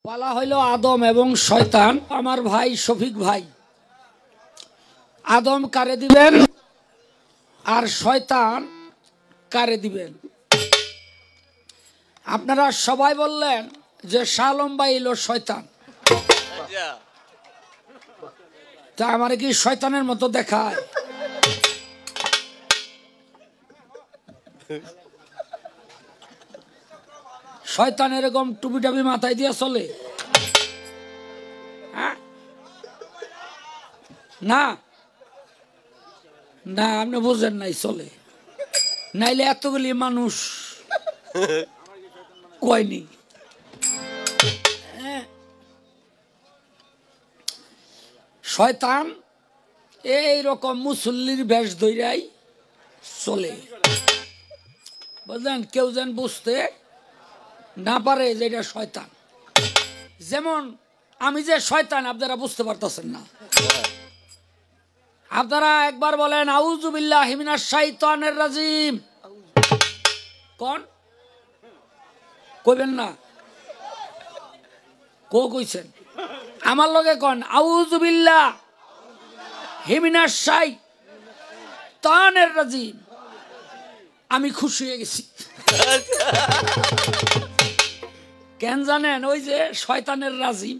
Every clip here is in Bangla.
পালা হইল আদম এবং শয়তান। আমার ভাই শফিক ভাই, আদম কারে দিবেন আর শয়তান কারে দিবেন? আপনারা সবাই বললেন যে শাহ আলম ভাই হইল শয়তান। তা আমার কি শয়তানের মতো দেখায়? শয়তান এরকম টুপি টাপি মাথায় দিয়ে চলে না? না, আপনি বুঝেন নাই। চলে নাইলে এতগুলি মানুষ কয়নি। শয়তান এইরকম মুসল্লির বেশ ধইরাই চলে, বুঝলেন? কেউ যেন বুঝতে না পারে যে এটা শয়তান। যেমন আমি যে শয়তান আপনারা বুঝতে পারতেছেন না। আপনারা একবার বলেন আউযু বিল্লাহি মিনাশ শাইতানির রাজিম। কোন কইবেন না? কইছেন আমার লগে কোন আউযু বিল্লাহি মিনাশ শাইতানির রাজিম। আমি খুশি হয়ে গেছি। কেন জানেন? ওই যে শয়তানের রাজিম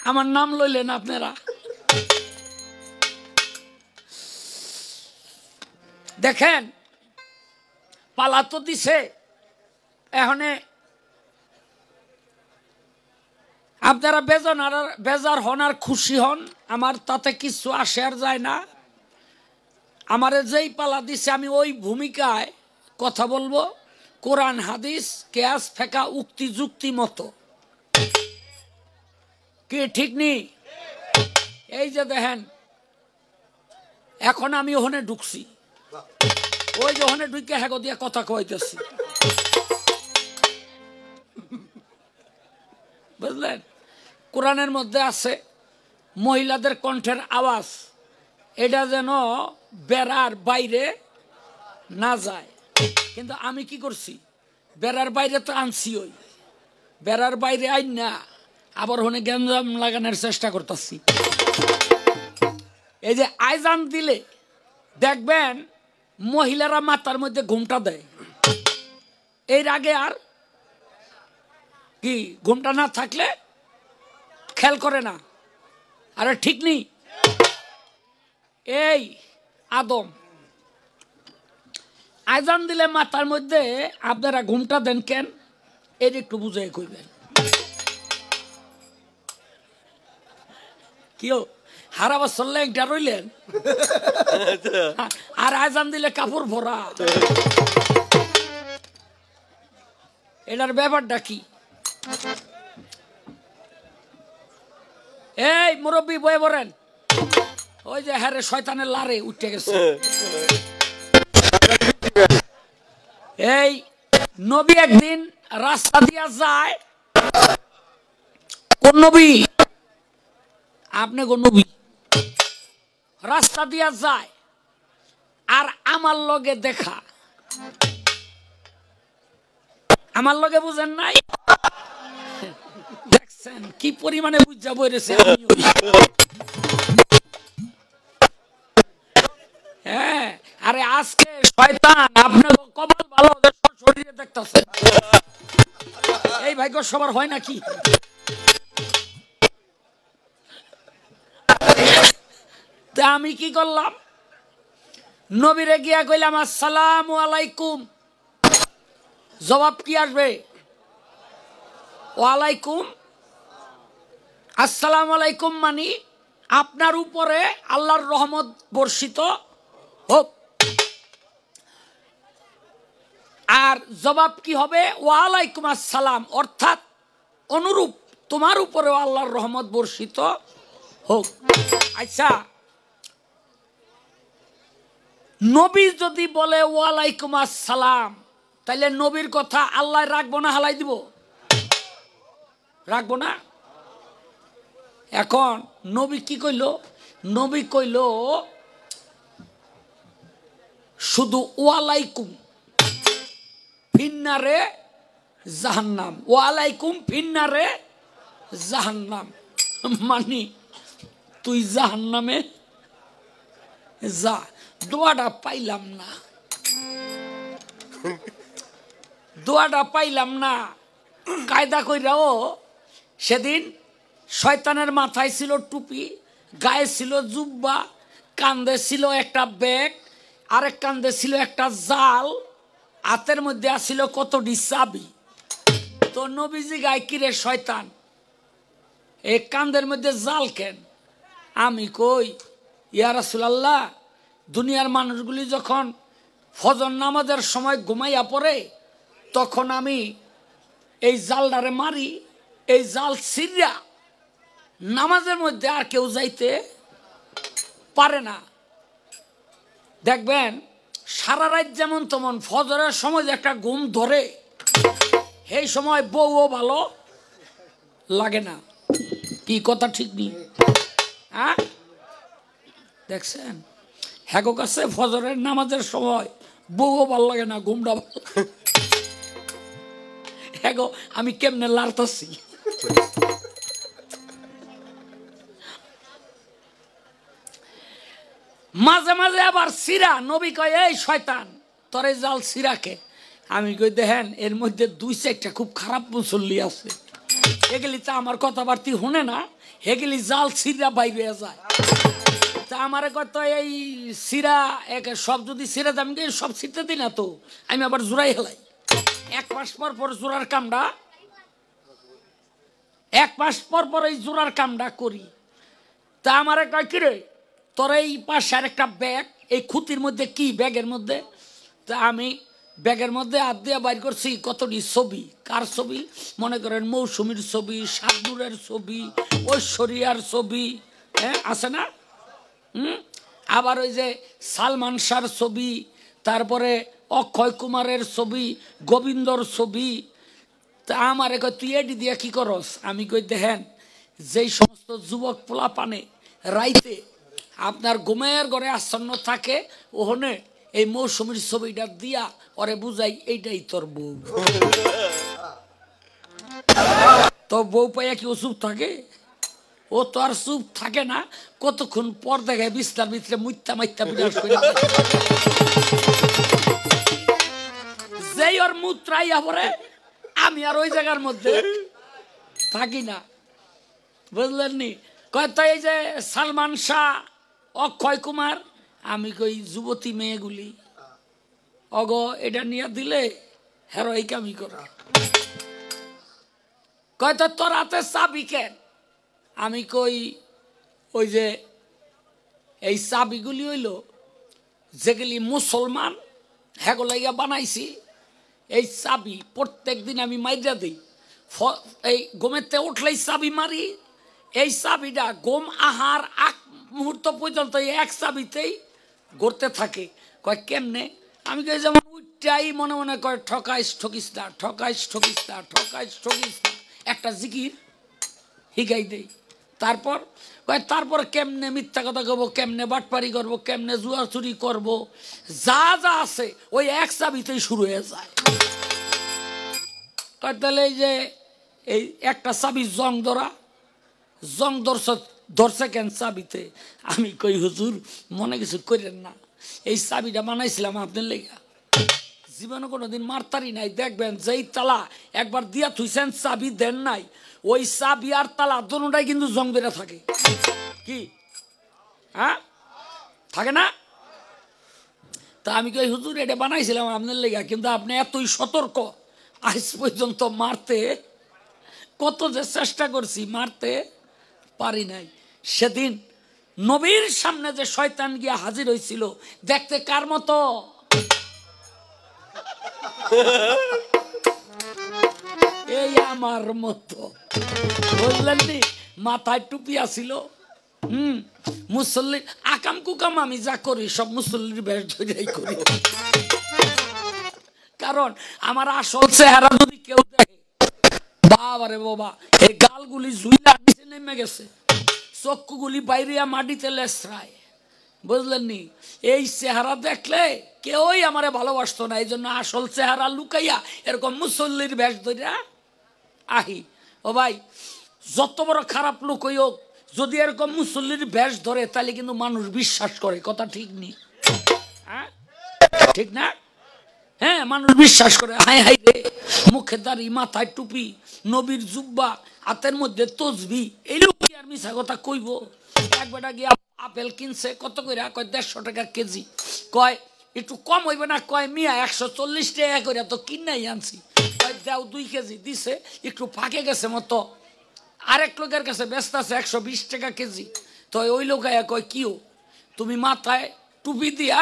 আমার নাম লইলেন আপনারা। দেখেন পালা তো দিছে, এখন আপনারা বেজার হন আর খুশি হন, আমার তাতে কিছু আসে আর যায় না। আমারে যেই পালা দিছে আমি ওই ভূমিকায় কথা বলবো, কোরআন হাদিস কেয়াস ফেকা উক্তি যুক্তি মতো। কি ঠিক নেই? এই যে দেখেন এখন আমি ওখানে ঢুকছি, ওই যে ওখানে ঢুকে হ্যাগো দিয়ে কথা কইতেছি, বুঝলেন? কোরআনের মধ্যে আছে মহিলাদের কণ্ঠের আওয়াজ এটা যেন বেড়ার বাইরে না যায়। কিন্তু আমি কি করছি? বেড়ার বাইরে তো আনছি, ওই বেড়ার বাইরে আইন না আবার ওখানে গ্যাঞ্জাম লাগানোর চেষ্টা করতেছি। এই যে আইজান দিলে দেখবেন মহিলারা মাথার মধ্যে ঘুমটা দেয়, এর আগে আর কি ঘুমটা না থাকলে খেয়াল করে না। আরে ঠিক নেই? এই আদম আজান দিলে মাথার মধ্যে আপনারা ঘুমটা দেন কেন? এর একটু বুঝাই কইবেন। কেউ হারাবার চললে একটা রইলেন আর আজান দিলে কাপড় ভরা, এটার ব্যাপারটা কি? এই মুরব্বী বয়ে বলেন, ওই যে হ্যাঁ শয়তানের লারে উঠে গেছে। এই নবী একদিন রাস্তা দিয়া যায়। কোন নবী? আপনি কোন নবী? রাস্তা দিয়া যায় আর আমার লগে দেখা, আমার লগে বুঝেন নাই? দেখছেন কি পরিমাণে বুঝা বইরেছে। হ্যাঁ, আরে আজকে শয়তান আপনার কপাল ভালো, শরীরে দেখতেছে। এই ভাগ্য সবার হয় নাকি? তা আমি কি করলাম? নবীরে গিয়া কইলাম আসসালামু আলাইকুম। জবাব কি আসবে? ওয়ালাইকুম আসসালামু আলাইকুম, মানে আপনার উপরে আল্লাহর রহমত বর্ষিত হোক। আর জবাব কি হবে? ওয়ালাইকুম আসসালাম, অর্থাৎ অনুরূপ তোমার উপরেও আল্লাহর রহমত বর্ষিত হোক। আচ্ছা, নবী যদি বলে ওয়ালাইকুম আসসালাম, তাইলে নবীর কথা আল্লাহ রাখবো না হালাই দিব? রাখবো না। এখন নবী কি কইল? নবী কইল শুধু ওয়ালাইকুম ফিন্নারে জাহান্নাম, ওয়ালাইকুম ফিন্নারে জাহান্নাম, মানে তুই জাহান্নামে যা। দোয়াটা পাইলাম না, দোয়াটা পাইলাম না। কায়দা কইরাও সেদিন শয়তানের মাথায় ছিল টুপি, গায়ে ছিল জুব্বা, কান্দে ছিল একটা ব্যাগ, আরেক কান্দে ছিল একটা জাল, হাতের মধ্যে আসছিল কতটি চাবি। তো নবীজি গায়ে কিরে শয়তান এই কান্দের মধ্যে জাল কেন? আমি কই ইয়া রাসূলুল্লাহ, দুনিয়ার মানুষগুলি যখন ফজর নামাজের সময় ঘুমাইয়া পড়ে তখন আমি এই জালটারে মারি, এই জাল ছিঁড়া নামাজের মধ্যে আর কেউ যাইতে পারে না। দেখবেন সারা রাত যেমন তেমন ফজরের সময় একটা ঘুম ধরে, এই সময় বউও ভালো লাগে না। কি কথা ঠিক নেই? হ্যাঁ দেখছেন, হ্যাগো কাছে ফজরের নামাজের সময় বউও ভালো লাগে না, ঘুমটা ভালো। হ্যাগো আমি কেমনে লাড়তাছি। মাঝে মাঝে আবার সিরা, নবী কয় এই শয়তান তোর এই জাল সিরাকে। আমি কই দেখেন এর মধ্যে 2-4টা খুব খারাপ মুসল্লি আছে, এগুলি তো আমার কথাবার্তি শুনে না, হেগুলি জাল সিরা বাইরে যায়। তা আমার কত এই সিরা সব যদি সিরা আমি সব ছিটতে দিই না, তো আমি আবার জোড়াই হেলাই। 1 মাস পর পর জোড়ার কামটা, 1 মাস পর পর এই জোড়ার কামটা করি। তা আমারে কয় কিরে তোর এই পাশে আর একটা ব্যাগ, এই খুঁতির মধ্যে কি ব্যাগের মধ্যে? তা আমি ব্যাগের মধ্যে হাত দিয়ে বাইর করছি কতটি ছবি। কার ছবি? মনে করেন মৌসুমীর ছবি, শাবনুরের ছবি, ঐশ্বরিয়ার ছবি, হ্যাঁ আছে না? আবার ওই যে সালমান শাহর ছবি, তারপরে অক্ষয় কুমারের ছবি, গোবিন্দর ছবি। তা আমারে কয় তুই এডি দিয়া কি করস? আমি কই দেখেন যেই সমস্ত যুবক পোলা পানে রাইতে আপনার ঘুমের ঘরে আচ্ছন্ন থাকে, ওখানে এই মৌসুমীর ছবিটা দিয়া ওরে বুঝাই এইটাই তোর বউ। তো বউ পাইয়া কি ও চুপ থাকে? ও তো আর চুপ থাকে না, কতক্ষণ পর দেখে বিস্তার ভিতরে মুইত্যা মাইত্যা বিনাশ করে যেই ওর মুত্রাইয়া পরে আমি আর ওই জায়গার মধ্যে থাকি না, বুঝলেন নি? কয়তো এই যে সালমান শাহ, অক্ষয় কুমার, আমি কই যুবতী মেয়েগুলি অগ এটা নিয়ে দিলে হেরো এই কামি করা। কয়তো তোর হাতে চাবি কেন? আমি কই ওই যে এই চাবিগুলি হইল যেগুলি মুসলমান হ্যাগো লাইয়া বানাইছি। এই চাবি প্রত্যেক দিন আমি মাইরা দিই, এই গোমেতে উঠলেই চাবি মারি। এই চাবিটা গোম আহার আগ মুহূর্ত পর্যন্ত এক চাবিতেই গড়তে থাকে। কয় কেমনে? আমি কই যেমন উইটাই মনে মনে কয় ঠকাইস ঠকিস না, ঠকাইস ঠকিস না, ঠকাইস ঠকিস না, একটা জিকির শিখাই দেই। তারপর কয় তারপর কেমনে মিথ্যা কথা কব, কেমনে বাটপারি করবো, কেমনে জুয়া চুরি করবো, যা যা আছে ওই এক চাবিতেই শুরু হয়ে যায়। কয় তাহলে এই যে এই একটা চাবি জং ধরা, জং ধরছে কেন চাবিতে? আমি কই হুজুর মনে কিছু করেন না, এই চাবিটা বানাইছিলাম আপনার লেগা, জীবনে কোনোদিন মারতারি নাই। দেখবেন যেই তালা একবার দিয়া থুইছেন চাবি দেন নাই, ওই চাবি আর তালা দুটাই কিন্তু জং বেড়ে থাকে। কি হ্যাঁ থাকে না? তা আমি কই হুজুর এটা বানাইছিলাম আপনার লেগা, কিন্তু আপনি এতই সতর্ক, আজ পর্যন্ত মারতে কত যে চেষ্টা করছি মারতে পারি নাই। সেদিন নবীর সামনে যে শয়তান গিয়া হাজির হয়েছিল দেখতে কার মতো? এই আমার মতো, বুঝলেন নি? মাথায় টুপি আসিল। মুসল্লির আকাম কুকাম আমি যা করি সব মুসল্লির বেশ ধরেই করি, কারণ আমার আসল চেহারা যদি কেউ দেখে, বাবারে বাবা, এই গালগুলি ঝুইলা নিচে নেমে গেছে, চক্ষুগুলি বাইরে মাটিতে লেসরায়, বুঝলেন নি? এই চেহারা দেখলে কেউই আমারে ভালোবাসতো না, এই জন্য আসল চেহারা লুকাইয়া এরকম মুসল্লির বেশ ধরিয়া আহি। ও ভাই যত বড় খারাপ লোক হোক যদি এরকম মুসল্লির বেশ ধরে তাহলে কিন্তু মানুষ বিশ্বাস করে, কথা ঠিক নেই? হ্যাঁ ঠিক না? হ্যাঁ মানুষ বিশ্বাস করে। হাই হাই রে, মুখে দাড়ি, মাথায় টুপি, নবীর জুব্বা, হাতের মধ্যে তসবি, এই লোক কি আর মিছা কথা কইব? একবার গিয়ে আপেল কিনছে কত করে, কয় 150 টাকা কেজি। কয় একটু কম হইবে না? কয় মিয়া 140 টাকা করে তো কিনাই আনছি। কয় দাও 2 কেজি। দিছে, একটু ফাঁকে গেছে মতো। আরেক লোকের কাছে ব্যস্ত আছে 120 টাকা কেজি। তো ওই লোক কয় কিও তুমি মাথায় টুপি দিয়া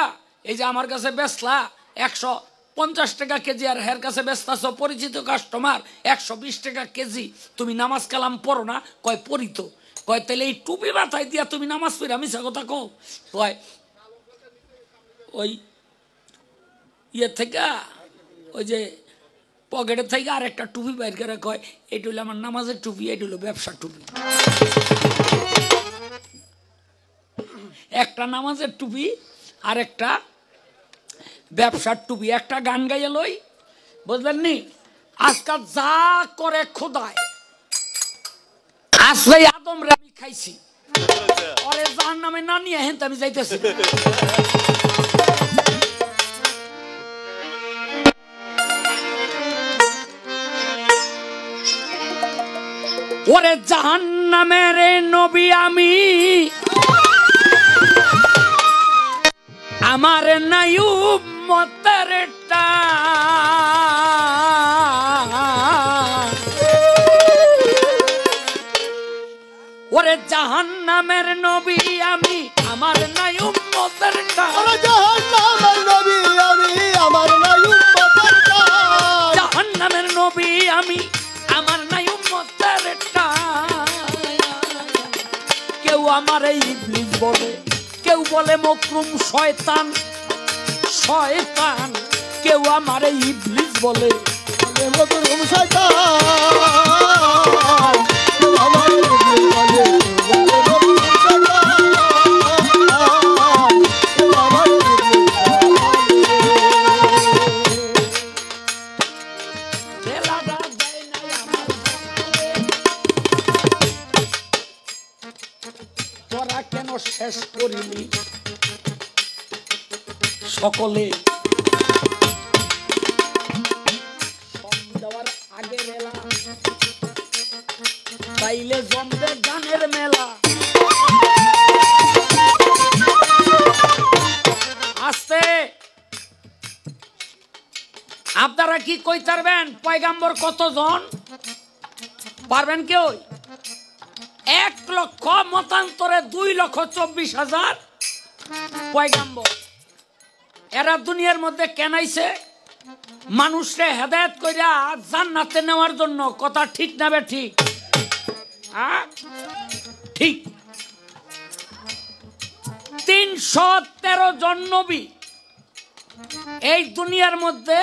এই যে আমার কাছে বেচলা 150 টাকা কেজি, আর হের কাছে ব্যস্ত আছো পরিচিত কাস্টমার 120 টাকা কেজি, তুমি নামাজ কালাম পড়ো না? কয় পড়ি তো। কয় তাহলে এই টুপি মাথায় দিয়া তুমি নামাজ পড়ি মিছা কথা কও? কয় ওই ইয়ে থেকে ওই যে পকেটের থেকে আর একটা টুপি বাইর করে কয় এটা হলো আমার নামাজের টুপি, এটা হলো ব্যবসার টুপি। একটা নামাজের টুপি আর একটা ব্যবসার টুপি। একটা গান গাইয়ে লই, বুঝলেন নি? আজকাল যা করে খোদায়, আসলে আদম রে আমি খাইছি, ওরে জাহান্নামে না নিয়ে হেন আমি যাইতেছি। ওরে জাহান্নামের নবী আমি, আমার নাই উম্মতের টান। ওরে জাহান্নামের নবী আমি, আমার নাই উম্মতের টান। জাহান্নামের নবী আমি, আমার নাই উম্মতের টান। জাহান্নামের নবী আমি, আমার নাই উম্মতের টান। কেউ আমারে ইবলিস বলে, কেউ বলে মকরুম শয়তান, শয়তান। কেউ আমারে ইবলিস বলে, মকরুম শয়তান। কেউ আমারে ইবলিস বলে, মকরুম শয়তান। কেউ আমারে ইবলিস তোরা কেন শেষ করিনি সকলে? দেওয়ার আগে বেলা তাইলে জমবে গানের মেলা। আস্তে আপনারা কি কই পারবেন পয়গাম্বর কতজন পারবেন? কেউ 1 লক্ষ মতান্তরে 2,24,000 পয়গাম্বর। এরা দুনিয়ার মধ্যে কেন আইছে? মানুষকে হেদায়েত কইরা জান্নাতে নেওয়ার জন্য। কথা ঠিক না বে ঠিক? হ্যাঁ ঠিক। 313 জন নবী এই দুনিয়ার মধ্যে।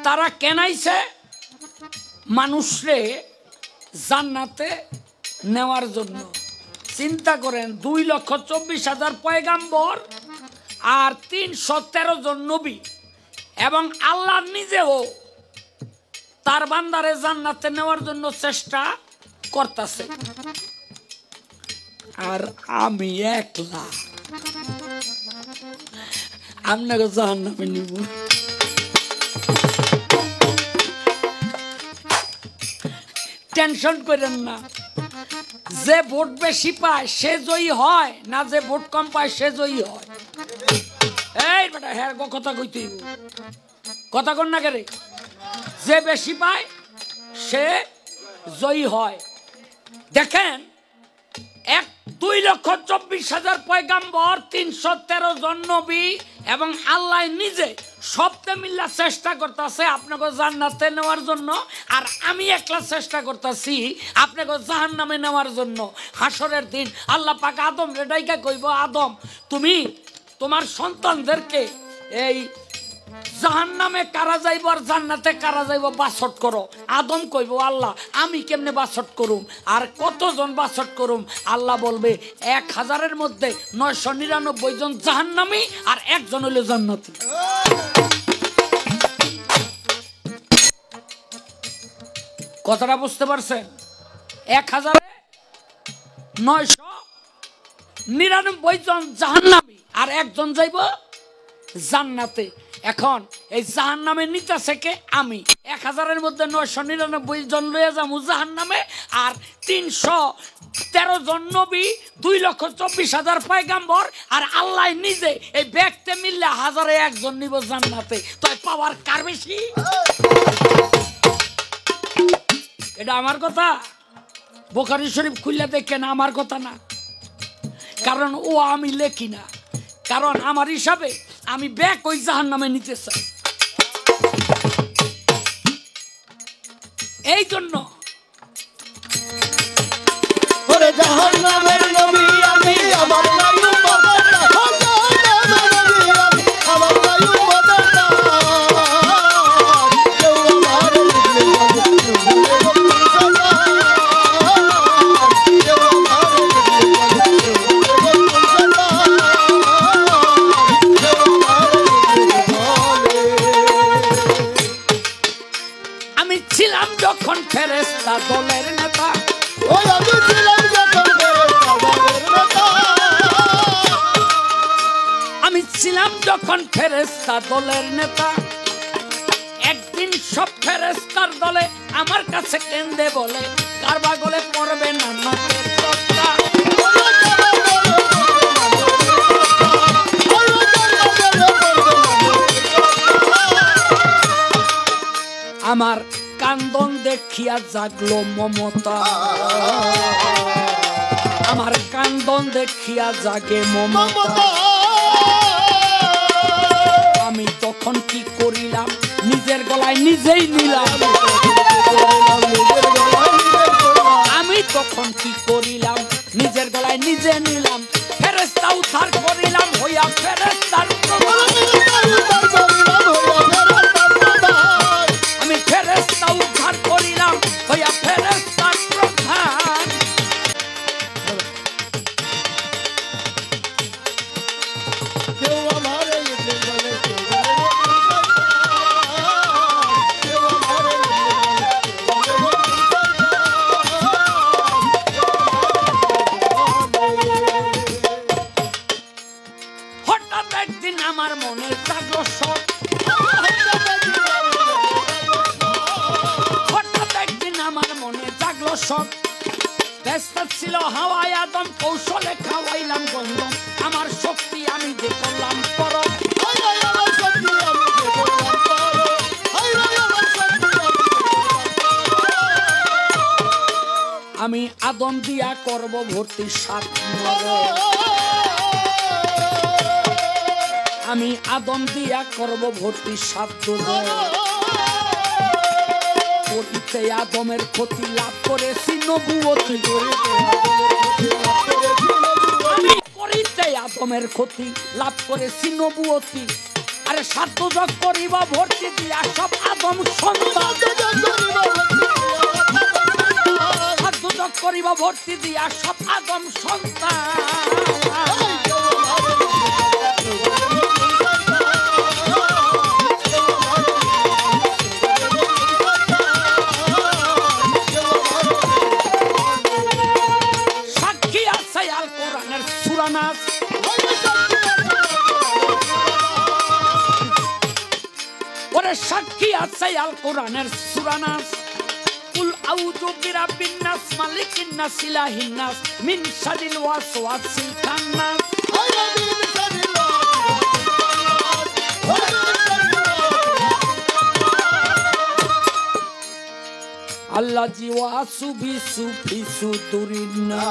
তারা কেন আইছে? মানুষরে জান্নাতে নেওয়ার জন্য। চিন্তা করেন 2,24,000 পয়গাম্বর আর 313 জন নবী, এবং আল্লাহ নিজেও তার বান্দারে জান্নাতে নেওয়ার জন্য চেষ্টা করতেছে। আর আমি একলা আপনাকে জাহান্নামে নিব। টেনশন করেন না, যে ভোট বেশি পায় সে জয়ী হয় না, যে ভোট কম পায় সে জয়ী হয়। এই বেটা হ্যাঁ কথা কইতে কথা কন না কেরে? যে বেশি পায় সে জয়ী হয়। দেখেন 2,24,000 পয়গাম্বর, 313 জন নবী এবং আল্লাহ নিজে সবতে মিল্লা চেষ্টা করতেছে আপনাকে জান্নাতে নেওয়ার জন্য। আর আমি একলা চেষ্টা করতেছি আপনাকে জাহান্নামে নেওয়ার জন্য। হাসরের দিন আল্লাহ পাক আদম রেডাইকা কইব, আদম তুমি তোমার সন্তানদেরকে এই জাহান্নামে কারা যাইব আর জান্নাতে কারা যাইব বাছট করো। আদম কইব, আল্লাহ আমি কেমনে বাছট করুম? আর কতজন বাছট করুম? আল্লাহ বলবে 1000-এর মধ্যে 999 জন জাহান্নামী আর 1 জন হইল জান্নাতি। কথাটা বুঝতে পারছেন? 1999 জন জাহান্নামী আর একজন যাইব জান্নাতে। এখন এই জাহান্নামে নিতেছে কে? আমি। 1000-এর মধ্যে 999 জন লইয়া যাবো জাহান্নামে, আর 313 জন নবী, 2,24,000 পয়গাম্বর, আর আল্লাহ নিজে এই ব্যক্তি মিললে 1001 জন নিব জান্নাতে। তো পাওয়ার কার বেশি? এটা আমার কথা? বুখারী শরীফ খুললে দেখেন, আমার কথা না। কারণ ও আমি লেখি না, কারণ আমার হিসাবে আমি ব্যাক ওই জাহান্নামে নিতে চাই। এই জন্য ওরে জাহান্নামের নবী আমি, আমার নায়ু বদনা, জাহান্নামের নবী আমি, আমার নায়ু বদনা, কেউ আমার লিখলে যাবে সদা, কেউ আমার লিখলে যাবে সদা, কেউ আমার লিখলে বলে। আমি ছিলাম যখন ফেরেশতা দলের নেতা, ওই আমি ছিলাম যখন ফেরেশতা দলের নেতা, আমি ছিলাম যখন ফেরেশতা দলের নেতা, একদিন সব ফেরেশতার দলে আমার কাছে কেন্দে বলে, কারবা গলে পড়বে না নাকের কথা। আমার কান্দন দেখিয়া জাগলো মমতা, আমার কান্দন দেখিয়া জাগে মমতা। আমি তখন কি করিলাম? নিজের গলায় নিজেই নিলাম। আমি তখন কি করিলাম? নিজের গলায় নিজে নিলাম। ফেরেশতা উদ্ধার করিলাম হইয়া ফেরেশতার প্রধান। আমি ফেরেশতা উদ্ধার করিলাম হইয়া ফেরেশতার প্রধান। কেউ আমার লিখলে বলে, কেউ আমার হঠাৎ একদিন আমার মনে জাগলো শখ, হঠাৎ একদিন আমার মনে জাগলো শখ। ব্যস্ত ছিল হাওয়ায় আদম, কৌশলে খাওয়াইলাম গন্ধম। আমার শক্তি আমি যে করলাম পরম। আমি আদম দিয়া করব ভর্তি 7 নরক। আমি আদম দিয়া করব ভর্তি 7 দোজখ। করিতে আদমের ক্ষতি লাভ করেছি নবুয়তি। আমি করিতে আদমের ক্ষতি লাভ করেছি নবুয়তি। আরে 7 দোজখ করিব ভর্তি দিয়া সব আদম সন্তান। 7 দোজখ করিব ভর্তি দিয়া সব আদম সন্তান। সাক্ষী আছে আল কোরআনের সূরা নাস। ওরে সাক্ষী আছে আল কোরআনের সূরা নাস। কুল আউযু বিরাব্বিন নাস মালিকিন নাস ইলাহিন নাস মিন শারিল ওয়াসওয়াসিল খান্নাস। আল্লাযী ওয়াসু বিসু ফিসু দুরিন্না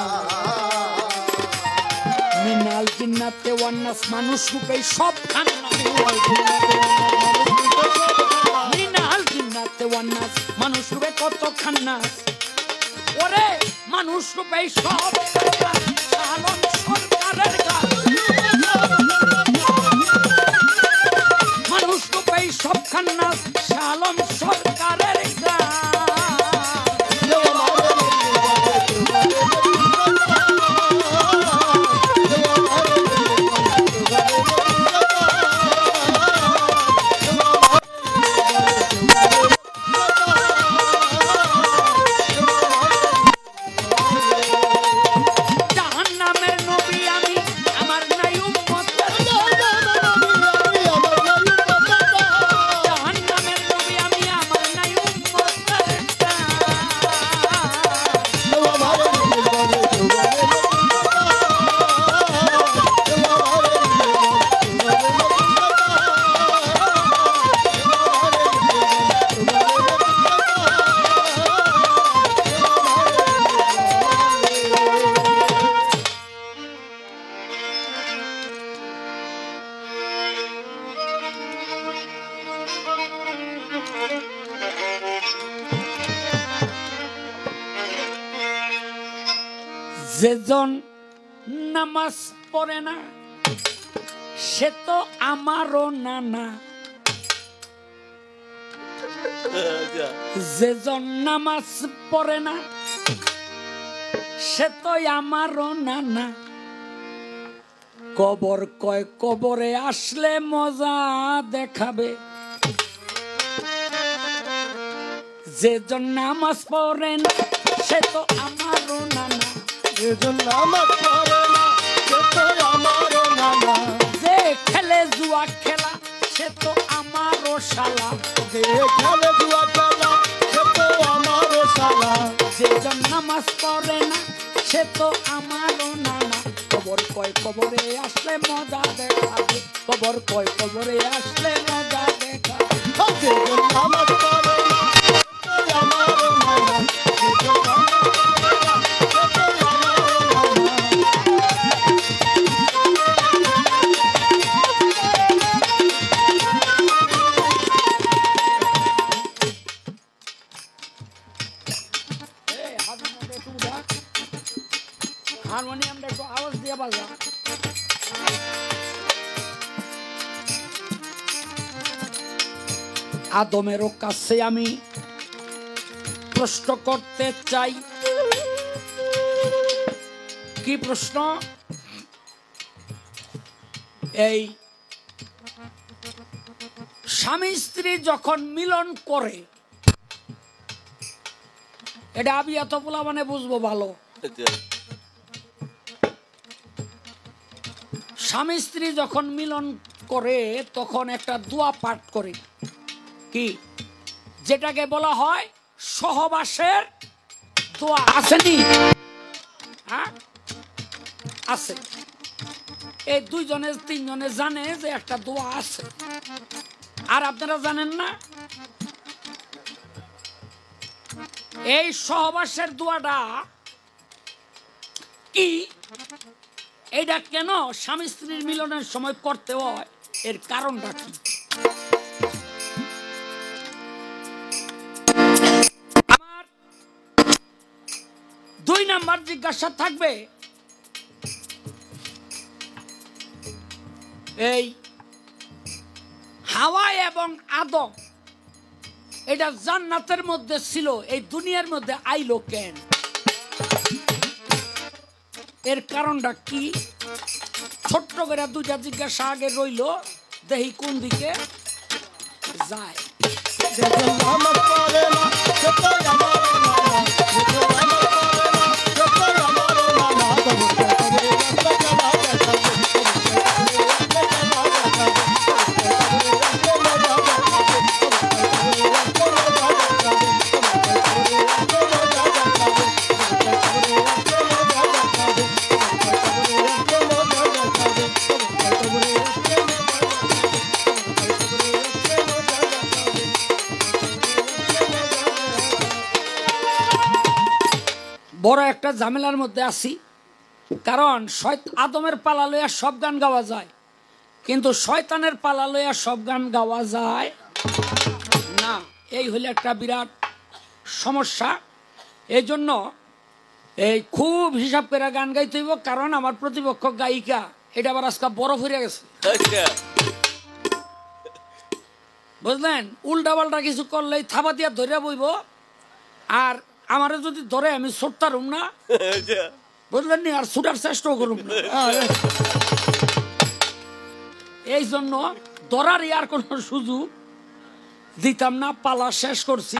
মিনাল জিন্নাতে ওয়ান নাস। মানুষ রূপে সব খান্নাস। মিনাল জিন্নাতে ওয়ান নাস, মানুষ রূপে কত খান্নাস। ওরে মানুষ রূপে সব আলম সরকারের গান। মানুষ রূপে সব খান্নাস, আলম সরকারের গান। যেজন নামাজ পড়ে না সে তো আমারও নানা। যেজন নামাজ পড়ে না সে তো আমারও নানা। কবর কয় কবরে আসলে মজা দেখাবে। যেজন নামাজ পড়ে না সে তো আমারও নানা। যেজন নামাজ পড়ে না সে তো আমারও নানা। যে খেলে জুয়া খেলা সে তো আমারও শালা। যে খেলে জুয়া খেলা সে তো আমারও শালা। যেজন নামাজ পড়ে না সে তো আমারও নানা। কবর কয় কবরে আসলে মজা দেখাবে। কবর কয় কবরে আসলে মজা দেখাবে। যেজন নামাজ পড়ে না সে তো আমারও নানা। যেজন নামাজ পড়ে না সে তো আমারও নানা। হারমোনিয়ামটা একটু আওয়াজ দিয়ে বাজা। আদমেরও কাছে আমি প্রশ্ন করতে চাই। কি প্রশ্ন? এই স্বামী স্ত্রী যখন মিলন করে, এটা আমি এত বলা মানে বুঝবো ভালো। স্বামী স্ত্রী যখন মিলন করে তখন একটা দোয়া পাঠ করে, কি যেটাকে বলা হয় সহবাসের দোয়া। আসেনি? হ্যাঁ আছে। এই দুইজনে তিনজনে জানে যে একটা দোয়া আছে, আর আপনারা জানেন না? এই সহবাসের দোয়াটা কি, এইটা কেন স্বামী স্ত্রীর মিলনের সময় করতে হয়, এর কারণটা কি? আমার 2 নাম্বার জিজ্ঞাসা থাকবে, এই হাওয়া এবং আদম এটা জান্নাতের মধ্যে ছিল, এই দুনিয়ার মধ্যে আইলো কেন? এর কারণটা কি? ছোট্ট করে 2টা জিজ্ঞাসা আগে রইল, দেখি কোন দিকে যায়। যেজন নামাজ পড়ে না সে তো আমারও নানা। যেজন নামাজ পড়ে না সে তো আমারও নানা। কবর কয় কবরে আসলে মজা দেখাবে। বড় একটা ঝামেলার মধ্যে আছি, কারণ আদমের পালা লইয়া সব গান গাওয়া যায়, কিন্তু শয়তানের পালা লইয়া সব গান গাওয়া যায় না। এই হলে একটা বিরাট সমস্যা। এই জন্য এই খুব হিসাব করে গান গাইতে হইব, কারণ আমার প্রতিপক্ষ গায়িকা এটা আবার আজকে বরফ হয়ে গেছে, বুঝলেন? উল্টা পাল্টা কিছু করলেই থাবা দিয়া ধরে বইব, আর আমারে যদি ধরে আমি ছুটতারুম না, বুঝলেন নি, আর ছুটার চেষ্টাও করুম না। এই জন্য ধরার আর কোনো সুযোগ দিতাম না, পালা শেষ করছি।